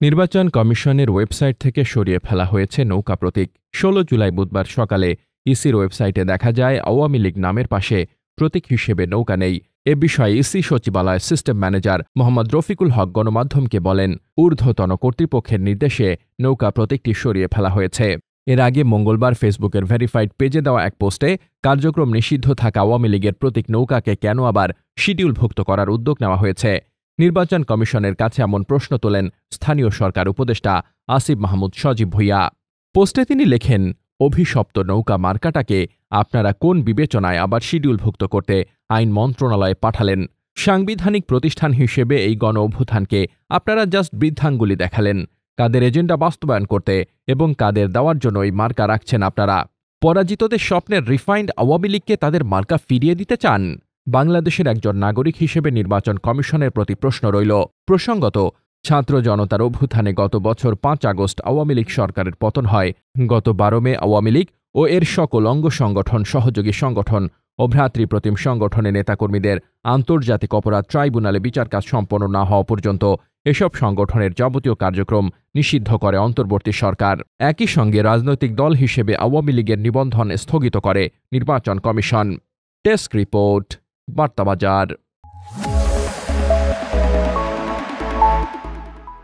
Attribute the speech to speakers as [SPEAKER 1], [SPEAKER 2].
[SPEAKER 1] নির্বাচন কমিশনের ওয়েবসাইট থেকে সরিয়ে ফেলা হয়েছে নৌকা প্রতীক। ১৬ জুলাই বুধবার সকালে ইসির ওয়েবসাইটে দেখা যায় আওয়ামী লীগ নামের পাশে প্রতীক হিসেবে নৌকা নেই। এ বিষয়ে ইসি সচিবালয়ের সিস্টেম ম্যানেজার মোহাম্মদ রফিকুল হক গণমাধ্যমকে বলেন, ঊর্ধ্বতন কর্তৃপক্ষের নির্দেশে নৌকা প্রতীকটি সরিয়ে ফেলা হয়েছে। এর আগে মঙ্গলবার ফেসবুকের ভেরিফাইড পেজে দেওয়া এক পোস্টে কার্যক্রম নিষিদ্ধ থাকা আওয়ামী লীগের প্রতীক নৌকাকে কেন আবার শিডিউলভুক্ত করার উদ্যোগ নেওয়া হয়েছে। নির্বাচন কমিশনের কাছে এমন প্রশ্ন তোলেন স্থানীয় সরকার উপদেষ্টা আসিফ মাহমুদ সজীব ভূঁইয়া। পোস্টে তিনি লেখেন, অভিশপ্ত নৌকা মার্কাটাকে আপনারা কোন বিবেচনায় আবার শিডিউলভুক্ত করতে আইন মন্ত্রণালয়ে পাঠালেন? সাংবিধানিক প্রতিষ্ঠান হিসেবে এই গণ অভ্যুত্থানকে আপনারা জাস্ট বৃদ্ধাঙ্গুলি দেখালেন। কাদের এজেন্ডা বাস্তবায়ন করতে এবং কাদের দেওয়ার জন্য এই মার্কা রাখছেন আপনারা? পরাজিতদের স্বপ্নের রিফাইন্ড আওয়ামী লীগকে তাদের মার্কা ফিরিয়ে দিতে চান? বাংলাদেশের একজন নাগরিক হিসেবে নির্বাচন কমিশনের প্রতি প্রশ্ন রইল। প্রসঙ্গত, ছাত্র জনতার অভ্যুত্থানে গত বছর ৫ আগস্ট আওয়ামী লীগ সরকারের পতন হয়। গত ১২ মে আওয়ামী লীগ ও এর সকল অঙ্গ সংগঠন, সহযোগী সংগঠন ও ভ্রাতৃপ্রতিম সংগঠনের নেতাকর্মীদের আন্তর্জাতিক অপরাধ ট্রাইব্যুনালে বিচার কাজ সম্পন্ন না হওয়া পর্যন্ত এসব সংগঠনের যাবতীয় কার্যক্রম নিষিদ্ধ করে অন্তর্বর্তী সরকার। একই সঙ্গে রাজনৈতিক দল হিসেবে আওয়ামী লীগের নিবন্ধন স্থগিত করে নির্বাচন কমিশন। Desk report, বার্তাবাজার।